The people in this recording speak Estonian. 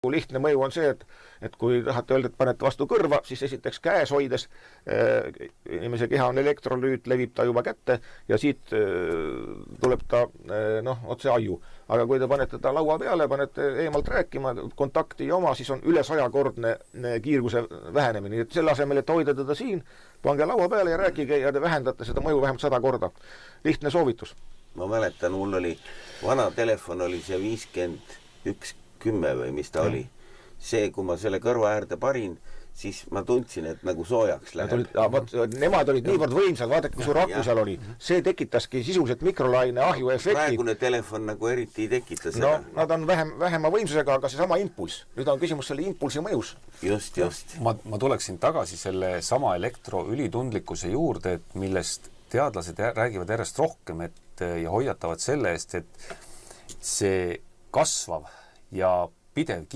Lihtne mõju on see, et kui tahate öelda, et panete vastu kõrva, siis esiteks käes hoides inimese keha on elektrolüüt, levib ta juba kätte ja siit tuleb ta otse aju. Aga kui te panete ta laua peale, panete eemalt rääkima, kontakti ja oma, siis on üle 100-kordne kiirguse vähenemine. Nii et selle asemel, et hoida teda siin, pange laua peale ja rääkige ja te vähendate seda mõju vähemalt 100 korda. Lihtne soovitus. Ma mäletan, mul oli vana telefon, oli see 5110 või mis ta oli. See, kui ma selle kõrva äärde parin, siis ma tundsin, et nagu soojaks läheb. Nemad olid niivõrd võimsad, vaadake, kui su raku seal oli. See tekitaski sisuliselt mikrolaine ahju efekti. Praegune telefon nagu eriti ei tekita seda. No, nad on vähema võimsusega, aga see sama impulss. Nüüd on küsimus selle impulsi mõjus. Just. Ma tuleksin tagasi selle sama elektroülitundlikkuse juurde, et millest teadlased räägivad järjest rohkem ja hoiatavad selle eest, et see kasvav ja pidev